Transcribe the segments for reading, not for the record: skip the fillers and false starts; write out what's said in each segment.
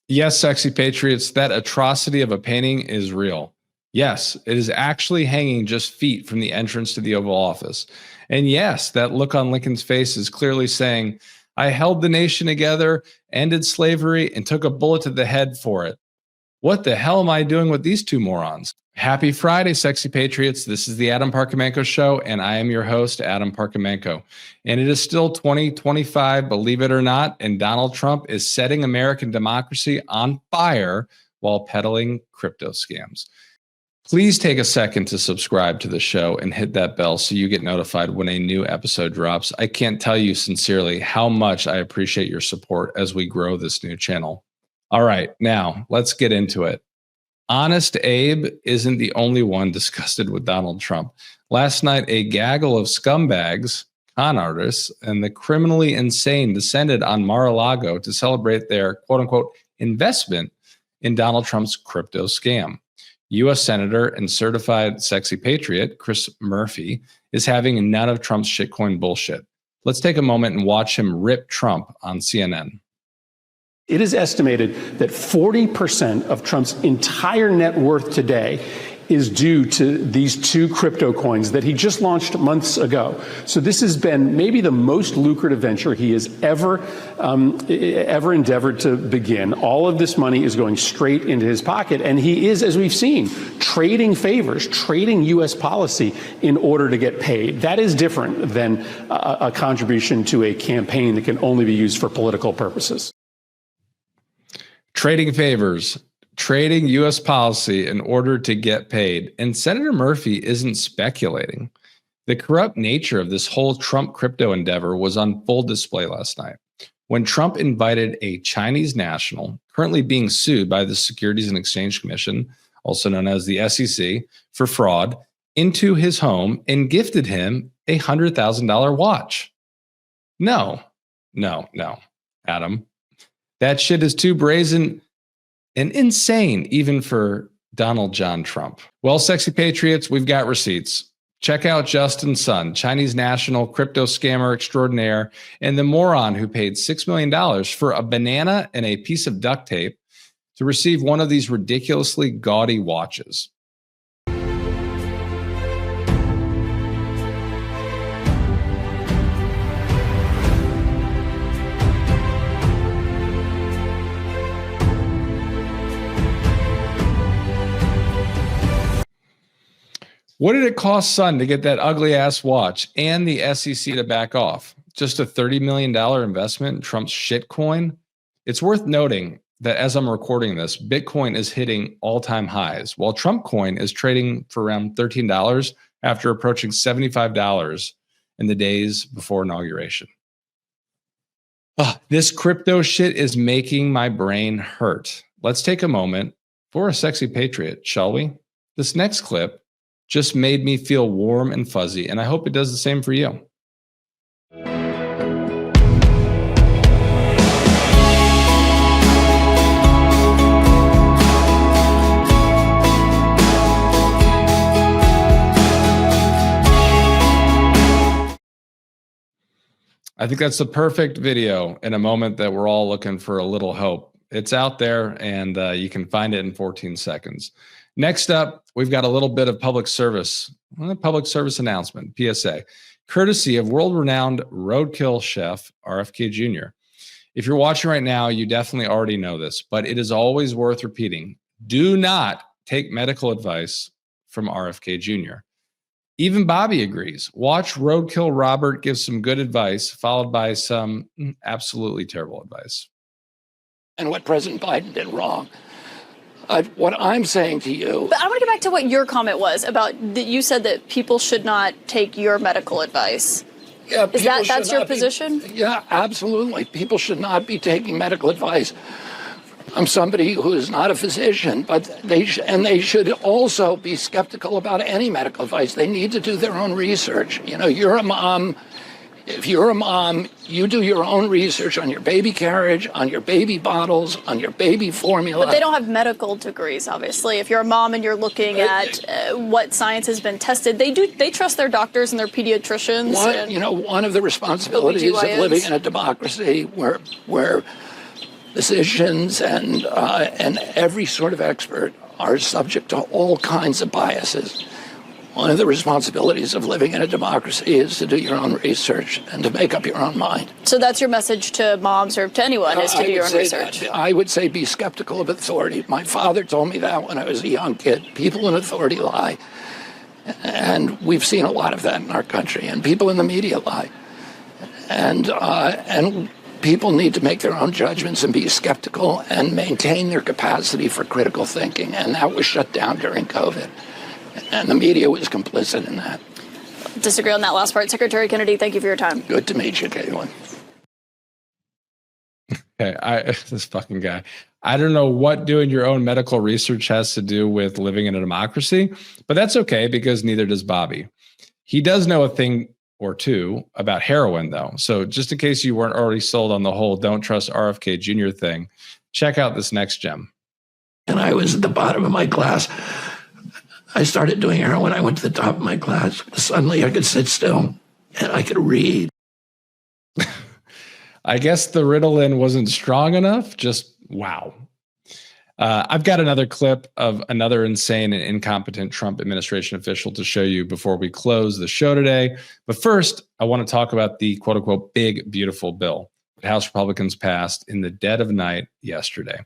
Yes, sexy patriots, that atrocity of a painting is real. Yes, it is actually hanging just feet from the entrance to the Oval Office. And yes, that look on Lincoln's face is clearly saying, I held the nation together, ended slavery, and took a bullet to the head for it. What the hell am I doing with these two morons? Happy Friday, sexy patriots. This is the Adam Parkamenko Show, and I am your host, Adam Parkamenko. And it is still 2025, believe it or not, and Donald Trump is setting American democracy on fire while peddling crypto scams. Please take a second to subscribe to the show and hit that bell so you get notified when a new episode drops. I can't tell you sincerely how much I appreciate your support as we grow this new channel. All right, now let's get into it. Honest Abe isn't the only one disgusted with Donald Trump. Last night, a gaggle of scumbags, con artists, and the criminally insane descended on Mar-a-Lago to celebrate their quote-unquote investment in Donald Trump's crypto scam. U.S. Senator and certified sexy patriot Chris Murphy is having none of Trump's shitcoin bullshit. Let's take a moment and watch him rip Trump on CNN. It is estimated that 40% of Trump's entire net worth today is due to these two crypto coins that he just launched months ago. So this has been maybe the most lucrative venture he has ever endeavored to begin. All of this money is going straight into his pocket, and he is, as we've seen, trading favors, trading U.S. policy in order to get paid. That is different than a contribution to a campaign that can only be used for political purposes. Trading favors, trading U.S. policy in order to get paid. And Senator Murphy isn't speculating. The corrupt nature of this whole Trump crypto endeavor was on full display last night when Trump invited a Chinese national currently being sued by the Securities and Exchange Commission, also known as the SEC, for fraud, into his home and gifted him a $100,000 watch. No, Adam. That shit is too brazen and insane, even for Donald John Trump. Well, sexy patriots, we've got receipts. Check out Justin Sun, Chinese national crypto scammer extraordinaire, and the moron who paid $6 million for a banana and a piece of duct tape to receive one of these ridiculously gaudy watches. What did it cost Sun to get that ugly ass watch and the SEC to back off? Just a $30 million investment in Trump's shitcoin? It's worth noting that as I'm recording this, Bitcoin is hitting all-time highs, while Trump coin is trading for around $13 after approaching $75 in the days before inauguration. This crypto shit is making my brain hurt. Let's take a moment for a sexy patriot, shall we? This next clip just made me feel warm and fuzzy, and I hope it does the same for you. I think that's the perfect video in a moment that we're all looking for a little hope. It's out there, and you can find it in 14 seconds. Next up, we've got a little bit of public service announcement, PSA, courtesy of world-renowned roadkill chef RFK Jr. If you're watching right now, you definitely already know this, but it is always worth repeating. Do not take medical advice from RFK Jr. Even Bobby agrees. Watch Roadkill Robert give some good advice, followed by some absolutely terrible advice. And what President Biden did wrong. What I'm saying to you... But I want to get back to what your comment was about that you said that people should not take your medical advice. Yeah, that's your position? Yeah, absolutely. People should not be taking medical advice. I'm somebody who is not a physician, but they should also be skeptical about any medical advice. They need to do their own research. You know, you're a mom. If you're a mom, you do your own research on your baby carriage, on your baby bottles, on your baby formula. But they don't have medical degrees, obviously. If you're a mom and you're looking at what science has been tested, they trust their doctors and their pediatricians. One of the responsibilities of living in a democracy where physicians and every sort of expert are subject to all kinds of biases. One of the responsibilities of living in a democracy is to do your own research and to make up your own mind. So that's your message to moms or to anyone, is to do your own research. I would say be skeptical of authority. My father told me that when I was a young kid. People in authority lie. And we've seen a lot of that in our country. And people in the media lie. And people need to make their own judgments and be skeptical and maintain their capacity for critical thinking. And that was shut down during COVID. And the media was complicit in that. Disagree on that last part. Secretary Kennedy, thank you for your time. Good to meet you, Caitlin. Okay, this fucking guy. I don't know what doing your own medical research has to do with living in a democracy, but that's okay because neither does Bobby. He does know a thing or two about heroin, though. So just in case you weren't already sold on the whole don't trust RFK Jr. thing, check out this next gem. And I was at the bottom of my class. I started doing heroin. I went to the top of my class. Suddenly I could sit still and I could read. I guess the Ritalin wasn't strong enough. Just wow. I've got another clip of another insane and incompetent Trump administration official to show you before we close the show today. But first, I want to talk about the quote unquote big, beautiful bill that House Republicans passed in the dead of night yesterday.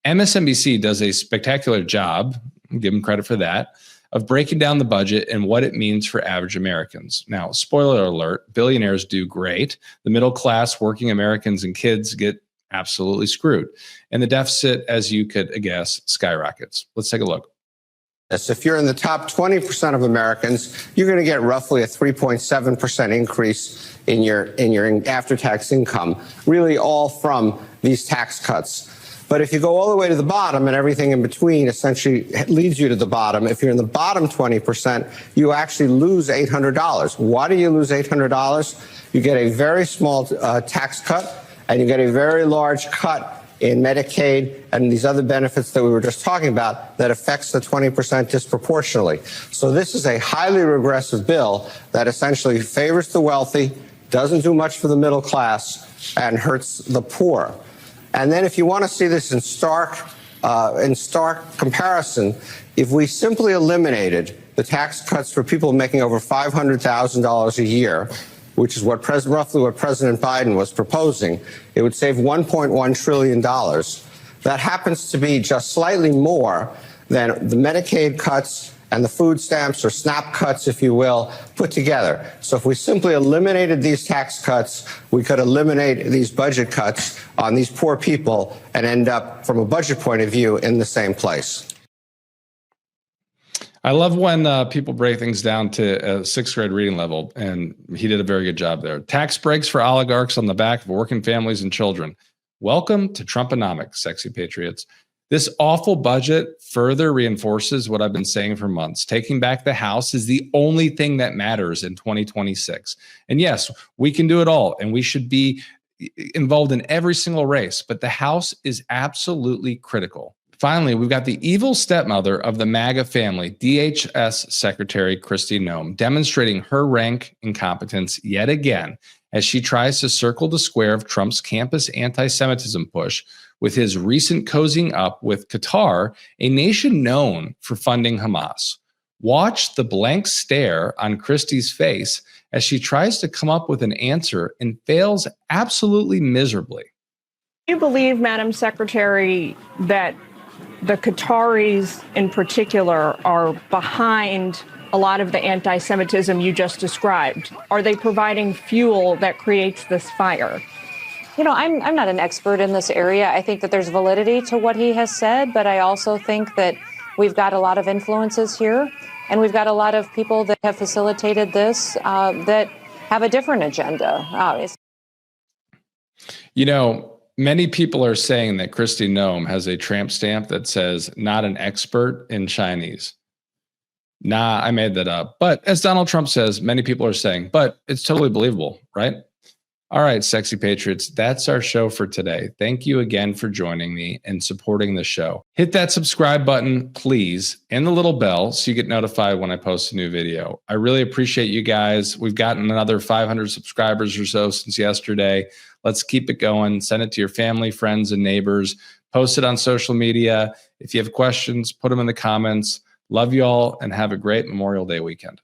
MSNBC does a spectacular job, give them credit for that, of breaking down the budget and what it means for average Americans. Now, spoiler alert, billionaires do great. The middle class, working Americans and kids get absolutely screwed. And the deficit, as you could guess, skyrockets. Let's take a look. If you're in the top 20% of Americans, you're going to get roughly a 3.7% increase in your after-tax income, really all from these tax cuts. But if you go all the way to the bottom and everything in between essentially leads you to the bottom, if you're in the bottom 20%, you actually lose $800. Why do you lose $800? You get a very small tax cut, and you get a very large cut in Medicaid and these other benefits that we were just talking about that affects the 20% disproportionately. So this is a highly regressive bill that essentially favors the wealthy, doesn't do much for the middle class, and hurts the poor. And then if you want to see this in stark comparison, if we simply eliminated the tax cuts for people making over $500,000 a year, which is roughly what President Biden was proposing, it would save $1.1 trillion. That happens to be just slightly more than the Medicaid cuts and the food stamps, or SNAP cuts, if you will, put together. So if we simply eliminated these tax cuts, we could eliminate these budget cuts on these poor people and end up, from a budget point of view, in the same place. I love when people break things down to a sixth grade reading level, and he did a very good job there. Tax breaks for oligarchs on the back of working families and children. Welcome to Trumponomics, sexy patriots. This awful budget further reinforces what I've been saying for months. Taking back the House is the only thing that matters in 2026. And yes, we can do it all, and we should be involved in every single race, but the House is absolutely critical. Finally, we've got the evil stepmother of the MAGA family, DHS Secretary Kristi Noem, demonstrating her rank incompetence yet again as she tries to circle the square of Trump's campus anti-Semitism push with his recent cozying up with Qatar, a nation known for funding Hamas. Watch the blank stare on Kristi's face as she tries to come up with an answer and fails absolutely miserably. Do you believe, Madam Secretary, that the Qataris in particular are behind a lot of the anti-Semitism you just described? Are they providing fuel that creates this fire? You know, I'm not an expert in this area. I think that there's validity to what he has said, but I also think that we've got a lot of influences here, and we've got a lot of people that have facilitated this that have a different agenda. You know, many people are saying that Kristi Noem has a tramp stamp that says not an expert in Chinese. Nah, I made that up. But as Donald Trump says, many people are saying, but it's totally believable, right? All right, sexy patriots, that's our show for today. Thank you again for joining me and supporting the show. Hit that subscribe button, please, and the little bell so you get notified when I post a new video. I really appreciate you guys. We've gotten another 500 subscribers or so since yesterday. Let's keep it going. Send it to your family, friends, and neighbors. Post it on social media. If you have questions, put them in the comments. Love you all and have a great Memorial Day weekend.